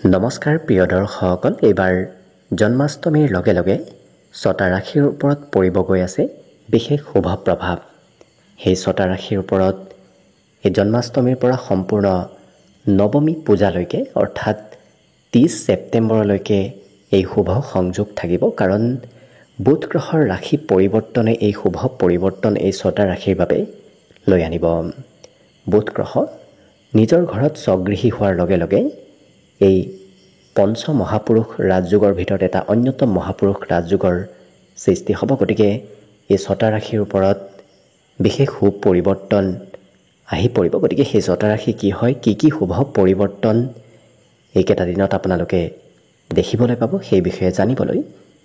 নমস্কাৰ প্ৰিয় দৰ্শকসকল, এইবাৰ জন্মাষ্টমীৰ লগে লগে ছটা ৰাশিৰ ওপৰত পৰিব গৈ আছে বিশেষ শুভ প্ৰভাৱ। সেই ছটা ৰাশিৰ ওপৰত এই জন্মাষ্টমীৰ পৰা সম্পূৰ্ণ নৱমী পূজালৈকে অৰ্থাৎ 30 ছেপ্টেম্বৰলৈকে এই শুভ সংযোগ থাকিব। কাৰণ বুধ গ্ৰহৰ ৰাশি পৰিৱৰ্তনে এই শুভ পৰিৱৰ্তন এই ছটা ৰাশিৰ বাবে লৈ আনিব। বুধ গ্ৰহ নিজৰ ঘৰত স্বগৃহী হোৱাৰ লগে লগে এই পঞ্চ মহাপুৰুষ ৰাজযোগৰ ভিতৰত এটা অন্যতম মহাপুৰুষ ৰাজযোগৰ সৃষ্টি হ'ব। গতিকে এই ছটা ৰাশিৰ ওপৰত বিশেষ শুভ পৰিৱৰ্তন আহি পৰিব। গতিকে সেই ছটা ৰাশি কি হয়, কি শুভ পৰিৱৰ্তন এইকেইটা দিনত আপোনালোকে দেখিবলৈ পাব, সেই বিষয়ে জানিবলৈ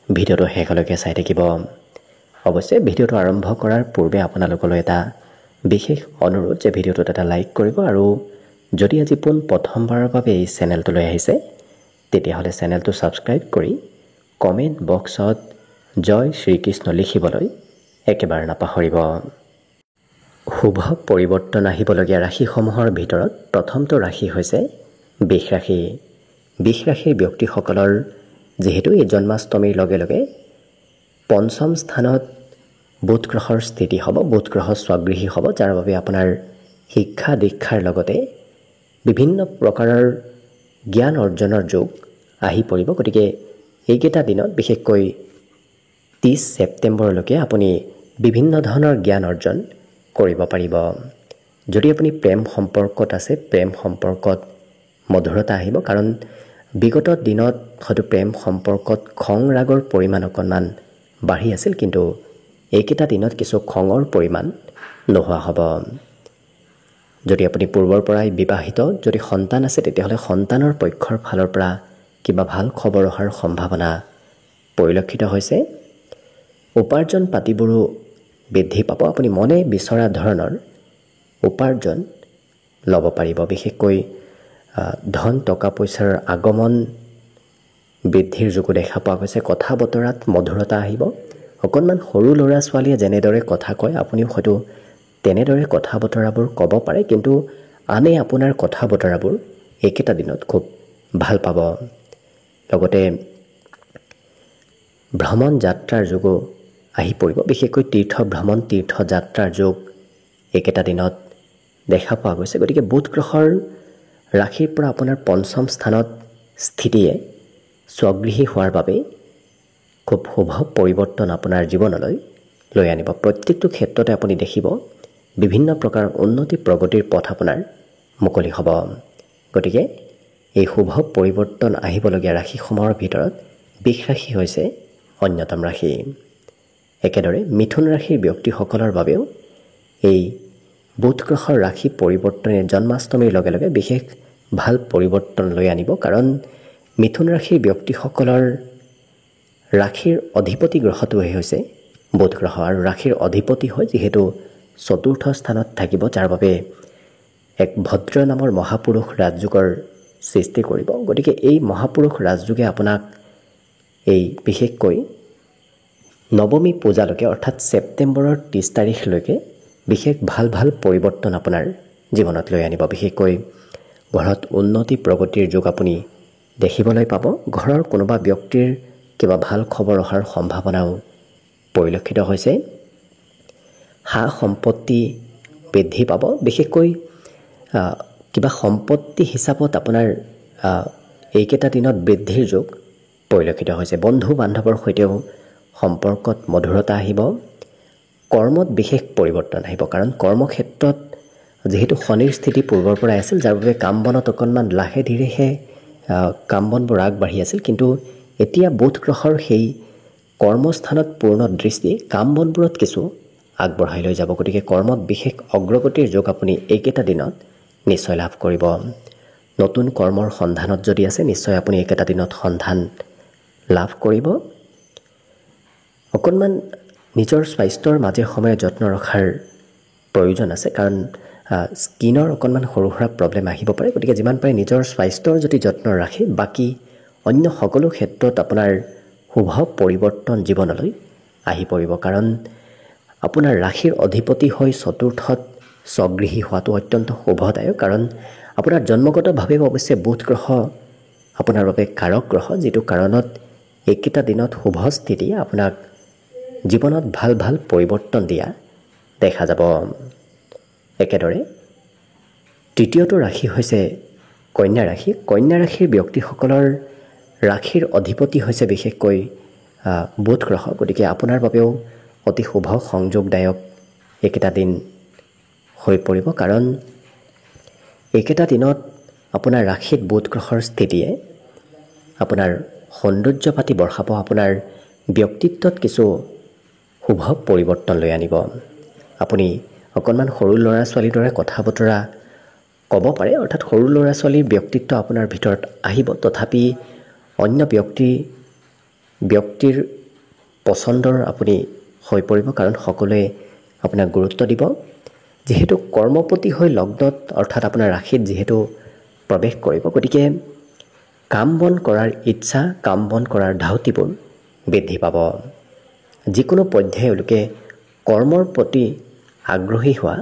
ভিডিঅ'টো শেষলৈকে চাই থাকিব। অৱশ্যে ভিডিঅ'টো আৰম্ভ কৰাৰ পূৰ্বে আপোনালোকলৈ এটা বিশেষ অনুৰোধ যে ভিডিঅ'টোত এটা লাইক কৰিব, আৰু যদি আজি প্ৰথমবাৰৰ বাবে এই চেনেলটোলৈ আহিছে তেতিয়াহ'লে চেনেলটো ছাবস্ক্ৰাইব কৰি কমেণ্ট বক্সত জয় শ্ৰীকৃষ্ণ লিখিবলৈ একেবাৰে নাপাহৰিব। শুভ পৰিৱৰ্তন আহিবলগীয়া ৰাশিসমূহৰ ভিতৰত প্ৰথমটো ৰাশি হৈছে বৃষ ৰাশি। বৃষ ৰাশিৰ ব্যক্তিসকলৰ যিহেতু এই জন্মাষ্টমীৰ লগে লগে পঞ্চম স্থানত বুধ গ্ৰহৰ স্থিতি হ'ব, বুধ গ্ৰহ স্বগৃহী হ'ব, যাৰ বাবে আপোনাৰ শিক্ষা দীক্ষাৰ লগতে বিভিন্ন প্ৰকাৰৰ জ্ঞান অৰ্জনৰ যোগ আহি পৰিব। গতিকে এইকেইটা দিনত বিশেষকৈ 30 ছেপ্টেম্বৰলৈকে আপুনি বিভিন্ন ধৰণৰ জ্ঞান অৰ্জন কৰিব পাৰিব। যদি আপুনি প্ৰেম সম্পৰ্কত আছে, প্ৰেম সম্পৰ্কত মধুৰতা আহিব। কাৰণ বিগত দিনত হয়তো প্ৰেম সম্পৰ্কত খং ৰাগৰ পৰিমাণ অকণমান বাঢ়ি আছিল, কিন্তু এইকেইটা দিনত কিছু খঙৰ পৰিমাণ নোহোৱা হ'ব। যদি আপুনি পূৰ্বৰ পৰাই বিবাহিত, যদি সন্তান আছে তেতিয়াহ'লে সন্তানৰ পক্ষৰ ফালৰ পৰা কিবা ভাল খবৰ অহাৰ সম্ভাৱনা পৰিলক্ষিত হৈছে। উপাৰ্জন পাতিবোৰো বৃদ্ধি পাব। আপুনি মনে বিচৰা ধৰণৰ উপাৰ্জন ল'ব পাৰিব। বিশেষকৈ ধন টকা পইচাৰ আগমন বৃদ্ধিৰ যোগো দেখা পোৱা গৈছে। কথা বতৰাত মধুৰতা আহিব। অকণমান সৰু ল'ৰা ছোৱালীয়ে যেনেদৰে কথা কয় আপুনিও হয়তো তেনেদৰে কথা বতৰাবোৰ ক'ব পাৰে, কিন্তু আনে আপোনাৰ কথা বতৰাবোৰ এইকেইটা দিনত খুব ভাল পাব। লগতে ভ্ৰমণ যাত্ৰাৰ যোগো আহি পৰিব। বিশেষকৈ তীৰ্থ ভ্ৰমণ, তীৰ্থযাত্ৰাৰ যোগ এইকেইটা দিনত দেখা পোৱা গৈছে। গতিকে বুধ গ্ৰহৰ ৰাশিৰ পৰা আপোনাৰ পঞ্চম স্থানত স্থিতিয়ে স্বগৃহী হোৱাৰ বাবে খুব শুভ পৰিৱৰ্তন আপোনাৰ জীৱনলৈ লৈ আনিব। প্ৰত্যেকটো ক্ষেত্ৰতে আপুনি দেখিব বিভিন্ন প্ৰকাৰৰ উন্নতি প্ৰগতিৰ পথ আপোনাৰ মুকলি হ'ব। গতিকে এই শুভ পৰিৱৰ্তন আহিবলগীয়া ৰাশিসমূহৰ ভিতৰত বৃষ ৰাশি হৈছে অন্যতম ৰাশি। একেদৰে মিথুন ৰাশিৰ ব্যক্তিসকলৰ বাবেও এই বুধ গ্ৰহৰ ৰাশি পৰিৱৰ্তনে জন্মাষ্টমীৰ লগে লগে বিশেষ ভাল পৰিৱৰ্তন লৈ আনিব। কাৰণ মিথুন ৰাশিৰ ব্যক্তিসকলৰ ৰাশিৰ অধিপতি গ্ৰহটোৱে হৈছে বুধ গ্ৰহ, আৰু ৰাশিৰ অধিপতি হয় যিহেতু চতুৰ্থ স্থানত থাকিব, যাৰ বাবে এক ভদ্ৰ নামৰ মহাপুৰুষ ৰাজযোগৰ সৃষ্টি কৰিব। গতিকে এই মহাপুৰুষ ৰাজযোগে আপোনাক এই বিশেষকৈ নৱমী পূজালৈকে অৰ্থাৎ ছেপ্টেম্বৰৰ 30 তাৰিখলৈকে বিশেষ ভাল ভাল পৰিৱৰ্তন আপোনাৰ জীৱনত লৈ আনিব। বিশেষকৈ ঘৰত উন্নতি প্ৰগতিৰ যোগ আপুনি দেখিবলৈ পাব। ঘৰৰ কোনোবা ব্যক্তিৰ কিবা ভাল খবৰ অহাৰ সম্ভাৱনাও পৰিলক্ষিত হৈছে। সা সম্পত্তি বৃদ্ধি পাব। বিশেষকৈ কিবা সম্পত্তি হিচাপত আপোনাৰ এইকেইটা দিনত বৃদ্ধিৰ যোগ পৰিলক্ষিত হৈছে। বন্ধু বান্ধৱৰ সৈতেও সম্পৰ্কত মধুৰতা আহিব। কৰ্মত বিশেষ পৰিৱৰ্তন আহিব। কাৰণ কৰ্মক্ষেত্ৰত যিহেতু শনিৰ স্থিতি পূৰ্বৰ পৰাই আছিল, যাৰ বাবে কাম বনত অকণমান লাহে ধীৰেহে কাম বনবোৰ আগবাঢ়ি আছিল, কিন্তু এতিয়া বুধ গ্ৰহৰ সেই কৰ্মস্থানত পূৰ্ণ দৃষ্টি কাম বনবোৰত কিছু আগবঢ়াই লৈ যাব। গতিকে কৰ্মত বিশেষ অগ্ৰগতিৰ যোগ আপুনি এইকেইটা দিনত নিশ্চয় লাভ কৰিব। নতুন কৰ্মৰ সন্ধানত যদি আছে নিশ্চয় আপুনি এইকেইটা দিনত সন্ধান লাভ কৰিব। অকণমান নিজৰ স্বাস্থ্যৰ মাজে সময়ে যত্ন ৰখাৰ প্ৰয়োজন আছে। কাৰণ স্কিনৰ অকণমান সৰু সুৰা প্ৰব্লেম আহিব পাৰে। গতিকে যিমান পাৰে নিজৰ স্বাস্থ্যৰ যদি যত্ন ৰাখে, বাকী অন্য সকলো ক্ষেত্ৰত আপোনাৰ শুভ পৰিৱৰ্তন জীৱনলৈ আহি পৰিব। কাৰণ আপোনাৰ ৰাশিৰ অধিপতি হৈ চতুৰ্থত স্বগৃহী হোৱাটো অত্যন্ত শুভদায়ক। কাৰণ আপোনাৰ জন্মগতভাৱেও অৱশ্যে বুধ গ্ৰহ আপোনাৰ বাবে কাৰক গ্ৰহ, যিটো কাৰণত এইকেইটা দিনত শুভ স্থিতি আপোনাক জীৱনত ভাল ভাল পৰিৱৰ্তন দিয়া দেখা যাব। একেদৰে তৃতীয়টো ৰাশি হৈছে কন্যা ৰাশি। কন্যা ৰাশিৰ ব্যক্তিসকলৰ ৰাশিৰ অধিপতি হৈছে বিশেষকৈ বুধ গ্ৰহ। গতিকে আপোনাৰ বাবেও অতি শুভ সংযোগদায়ক এইকেইটা দিন হৈ পৰিব, কাৰণ এইকেইটা দিনত আপোনাৰ ৰাশিত বুধ গ্ৰহৰ স্থিতিয়ে আপোনাৰ সৌন্দৰ্য পাতি বঢ়াব, আপোনাৰ ব্যক্তিত্বত কিছু শুভ পৰিৱৰ্তন লৈ আনিব। আপুনি অকণমান সৰু ল'ৰা ছোৱালীৰ দৰে কথা বতৰা ক'ব পাৰে, অৰ্থাৎ সৰু ল'ৰা ছোৱালীৰ ব্যক্তিত্ব আপোনাৰ ভিতৰত আহিব, তথাপি অন্য ব্যক্তিৰ পচন্দৰ আপুনি হৈ পৰিব, কাৰণ সকলোৱে আপোনাক গুৰুত্ব দিব। যিহেতু কৰ্মপতি হৈ লগ্নত অৰ্থাৎ আপোনাৰ ৰাশিত যিহেতু প্ৰৱেশ কৰিব, গতিকে কাম বন কৰাৰ ইচ্ছা, কাম বন কৰাৰ ধাউতিবোৰ বৃদ্ধি পাব। যিকোনো পৰ্যায়ত এওঁলোকে কৰ্মৰ প্ৰতি আগ্ৰহী হোৱা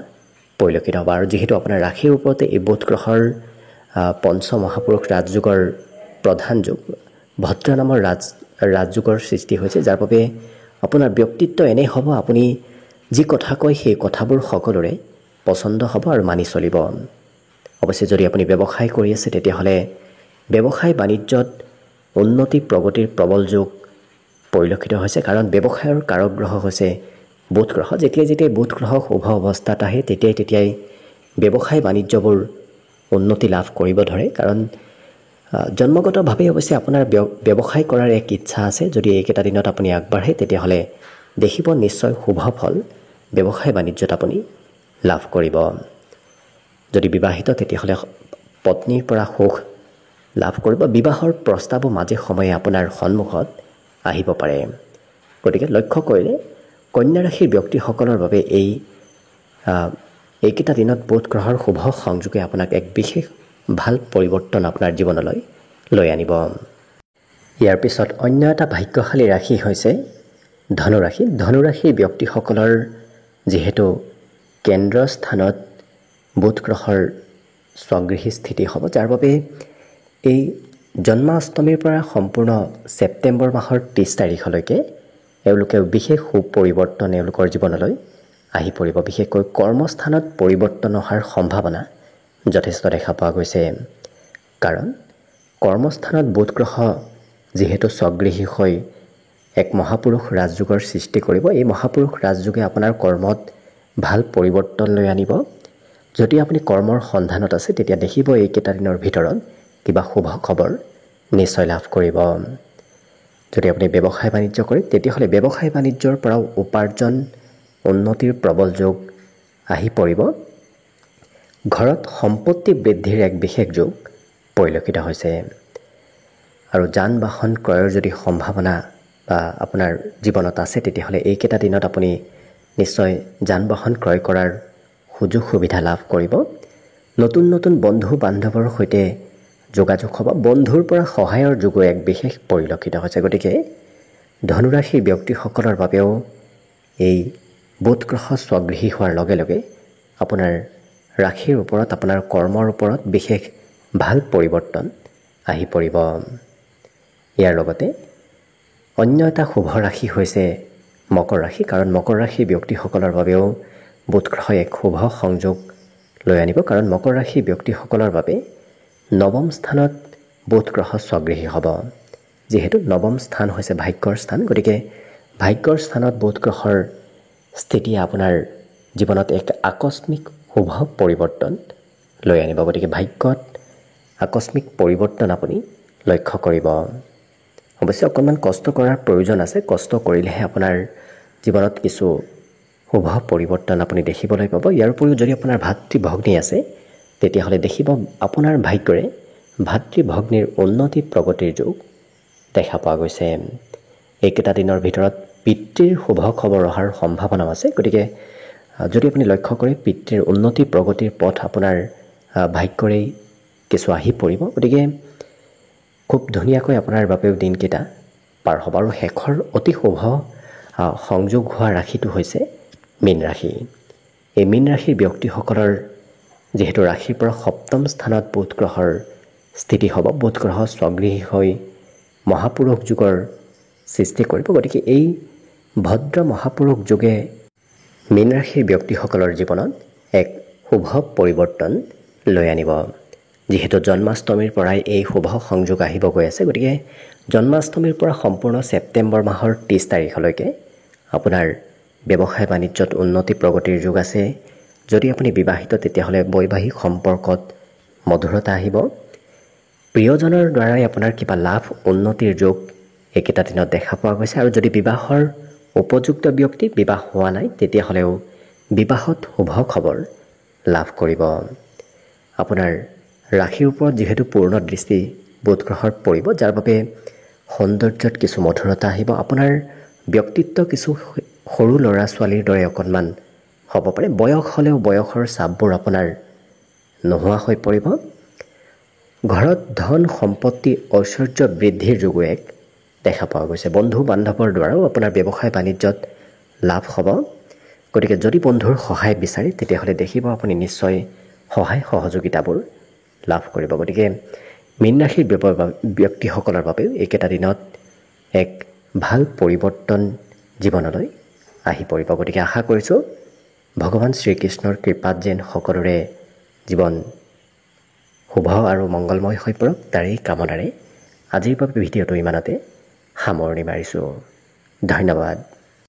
পৰিলক্ষিত হ'ব। আৰু যিহেতু আপোনাৰ ৰাশিৰ ওপৰতে এই বুধ গ্ৰহৰ পঞ্চ মহাপুৰুষ ৰাজযোগৰ প্ৰধান যুগ ভদ্ৰ নামৰ ৰাজযোগৰ সৃষ্টি হৈছে, যাৰ বাবে আপোনাৰ ব্যক্তিত্ব এনে হ'ব, আপুনি যি কথা কয় সেই কথাবোৰ সকলোৰে পচন্দ হ'ব আৰু মানি চলিব। অৱশ্যে যদি আপুনি ব্যৱসায় কৰি আছে, তেতিয়াহ'লে ব্যৱসায় বাণিজ্যত উন্নতি প্ৰগতিৰ প্ৰবল যোগ পৰিলক্ষিত হৈছে, কাৰণ ব্যৱসায়ৰ কাৰক গ্ৰহ হৈছে বুধ গ্ৰহ। যেতিয়াই বুধ গ্ৰহ শুভ অৱস্থাত আহে, তেতিয়াই ব্যৱসায় বাণিজ্যবোৰ উন্নতি লাভ কৰিব ধৰে, কাৰণ জন্মগতভাৱে অৱশ্যে আপোনাৰ ব্যৱসায় কৰাৰ এক ইচ্ছা আছে। যদি এইকেইটা দিনত আপুনি আগবাঢ়ে, তেতিয়াহ'লে দেখিব নিশ্চয় শুভ ফল ব্যৱসায় বাণিজ্যত আপুনি লাভ কৰিব। যদি বিবাহিত, তেতিয়াহ'লে পত্নীৰ পৰা সুখ লাভ কৰিব। বিবাহৰ প্ৰস্তাৱো মাজে সময়ে আপোনাৰ সন্মুখত আহিব পাৰে। গতিকে লক্ষ্য কৰিলে কন্যা ৰাশিৰ ব্যক্তিসকলৰ বাবে এইকেইটা দিনত বুধ গ্ৰহৰ শুভ সংযোগে আপোনাক এক বিশেষ ভাল পৰিৱৰ্তন আপোনাৰ জীৱনলৈ লৈ আনিব। ইয়াৰ পিছত অন্য এটা ভাগ্যশালী ৰাশি হৈছে ধনুৰাশি। ধনুৰাশিৰ ব্যক্তিসকলৰ যিহেতু কেন্দ্ৰ স্থানত বুধ গ্ৰহৰ স্বগৃহী স্থিতি হ'ব, যাৰ বাবে এই জন্মাষ্টমীৰ পৰা সম্পূৰ্ণ ছেপ্টেম্বৰ মাহৰ 30 তাৰিখলৈকে এওঁলোকে বিশেষ সুপৰিৱৰ্তন এওঁলোকৰ জীৱনলৈ আহি পৰিব। বিশেষকৈ কৰ্মস্থানত পৰিৱৰ্তন অহাৰ সম্ভাৱনা যথেষ্ট দেখা পোৱা গৈছে, কাৰণ কৰ্মস্থানত বুধ গ্ৰহ যিহেতু স্বগৃহী হৈ এক মহাপুৰুষ ৰাজযোগৰ সৃষ্টি কৰিব, এই মহাপুৰুষ ৰাজযোগে আপোনাৰ কৰ্মত ভাল পৰিৱৰ্তন লৈ আনিব। যদি আপুনি কৰ্মৰ সন্ধানত আছে, তেতিয়া দেখিব এইকেইটা দিনৰ ভিতৰত কিবা শুভ খবৰ নিশ্চয় লাভ কৰিব। যদি আপুনি ব্যৱসায় বাণিজ্য কৰে, তেতিয়াহ'লে ব্যৱসায় বাণিজ্যৰ পৰাও উপাৰ্জন উন্নতিৰ প্ৰবল যোগ আহি পৰিব। ঘৰত সম্পত্তি বৃদ্ধিৰ এক বিশেষ যোগ পৰিলক্ষিত হৈছে। আৰু যান বাহন ক্ৰয়ৰ যদি সম্ভাৱনা বা আপোনাৰ জীৱনত আছে, তেতিয়াহ'লে এইকেইটা দিনত আপুনি নিশ্চয় যান বাহন ক্ৰয় কৰাৰ সুযোগ সুবিধা লাভ কৰিব। নতুন নতুন বন্ধু বান্ধৱৰ সৈতে যোগাযোগ হ'ব। বন্ধুৰ পৰা সহায়ৰ যোগো এক বিশেষ পৰিলক্ষিত হৈছে। গতিকে ধনুৰাশিৰ ব্যক্তিসকলৰ বাবেও এই বুধ গ্ৰহ স্বগৃহী হোৱাৰ লগে লগে আপোনাৰ ৰাশিৰ ওপৰত, আপোনাৰ কৰ্মৰ ওপৰত বিশেষ ভাল পৰিৱৰ্তন আহি পৰিব। ইয়াৰ লগতে অন্য এটা শুভ ৰাশি হৈছে মকৰ ৰাশি, কাৰণ মকৰ ৰাশিৰ ব্যক্তিসকলৰ বাবেও বুধ গ্ৰহই এক শুভ সংযোগ লৈ আনিব, কাৰণ মকৰ ৰাশিৰ ব্যক্তিসকলৰ বাবে নৱম স্থানত বুধ গ্ৰহ স্বগৃহী হ'ব। যিহেতু নৱম স্থান হৈছে ভাগ্যৰ স্থান, গতিকে ভাগ্যৰ স্থানত বুধ গ্ৰহৰ স্থিতিয়ে আপোনাৰ জীৱনত এক আকস্মিক শুভ পৰিৱৰ্তন লৈ আনিব। গতিকে ভাগ্যত আকস্মিক পৰিৱৰ্তন আপুনি লক্ষ্য কৰিব। অৱশ্যে অকণমান কষ্ট কৰাৰ প্ৰয়োজন আছে। কষ্ট কৰিলেহে আপোনাৰ জীৱনত কিছু শুভ পৰিৱৰ্তন আপুনি দেখিবলৈ পাব। ইয়াৰ উপৰিও যদি আপোনাৰ ভাতৃ ভগ্নী আছে, তেতিয়াহ'লে দেখিব আপোনাৰ ভাগ্যৰে ভাতৃ ভগ্নীৰ উন্নতি প্ৰগতিৰ যোগ দেখা পোৱা গৈছে। এইকেইটা দিনৰ ভিতৰত পিতৃৰ শুভ খবৰ অহাৰ সম্ভাৱনাও আছে। গতিকে যদি আপুনি লক্ষ্য কৰে, পিতৃৰ উন্নতি প্ৰগতিৰ পথ আপোনাৰ ভাগ্যৰেই কিছু আহি পৰিব। গতিকে খুব ধুনীয়াকৈ আপোনাৰ বাবেও দিনকেইটা পাৰ হ'ব। আৰু শেষৰ অতি শুভ সংযোগ হোৱা ৰাশিটো হৈছে মীন ৰাশি। এই মীন ৰাশিৰ ব্যক্তিসকলৰ যিহেতু ৰাশিৰ পৰা সপ্তম স্থানত বুধ গ্ৰহৰ স্থিতি হ'ব, বুধ গ্ৰহ স্বগৃহী হৈ মহাপুৰুষ যুগৰ সৃষ্টি কৰিব। গতিকে এই ভদ্ৰ মহাপুৰুষ যুগে মীন ৰাশিৰ ব্যক্তিসকলৰ জীৱনত এক শুভ পৰিৱৰ্তন লৈ আনিব। যিহেতু জন্মাষ্টমীৰ পৰাই এই শুভ সংযোগ আহিব গৈ আছে, গতিকে জন্মাষ্টমীৰ পৰা সম্পূৰ্ণ ছেপ্টেম্বৰ মাহৰ 30 তাৰিখলৈকে আপোনাৰ ব্যৱসায় বাণিজ্যত উন্নতি প্ৰগতিৰ যুগ আছে। যদি আপুনি বিবাহিত তেতিয়াহ'লে বৈবাহিক সম্পৰ্কত মধুৰতা আহিব। প্ৰিয়জনৰ দ্বাৰাই আপোনাৰ কিবা লাভ উন্নতিৰ যুগ একেটা দিনত দেখা পোৱা গৈছে। আৰু যদি বিবাহৰ উপযুক্ত ব্যক্তি বিবাহ হোৱা নাই তেতিয়াহ'লেও বিবাহত শুভ খবৰ লাভ কৰিব। আপোনাৰ ৰাশিৰ ওপৰত যিহেতু পূৰ্ণ দৃষ্টি বুধ গ্ৰহৰ পৰিব, যাৰ বাবে সৌন্দৰ্যত কিছু মধুৰতা আহিব। আপোনাৰ ব্যক্তিত্ব কিছু সৰু ল'ৰা ছোৱালীৰ দৰে অকণমান হ'ব পাৰে। বয়স হ'লেও বয়সৰ চাপবোৰ আপোনাৰ নোহোৱা হৈ পৰিব। ঘৰত ধন সম্পত্তি ঐশ্বৰ্য বৃদ্ধিৰ যোগো এক দেখা পোৱা গৈছে। বন্ধু বান্ধৱৰ দ্বাৰাও আপোনাৰ ব্যৱসায় বাণিজ্যত লাভ হ'ব। গতিকে যদি বন্ধুৰ সহায় বিচাৰে তেতিয়াহ'লে দেখিব আপুনি নিশ্চয় সহায় সহযোগিতাবোৰ লাভ কৰিব। গতিকে মীন ৰাশিৰ ব্যক্তিসকলৰ বাবেও এইকেইটা দিনত এক ভাল পৰিৱৰ্তন জীৱনলৈ আহি পৰিব। গতিকে আশা কৰিছোঁ ভগৱান শ্ৰীকৃষ্ণৰ কৃপাত যেন সকলোৰে জীৱন শুভ আৰু মংগলময় হৈ পৰক, তাৰেই কামনাৰে আজিৰ বাবে ভিডিঅ'টো ইমানতে সামৰণি মাৰিছোঁ। ধন্যবাদ।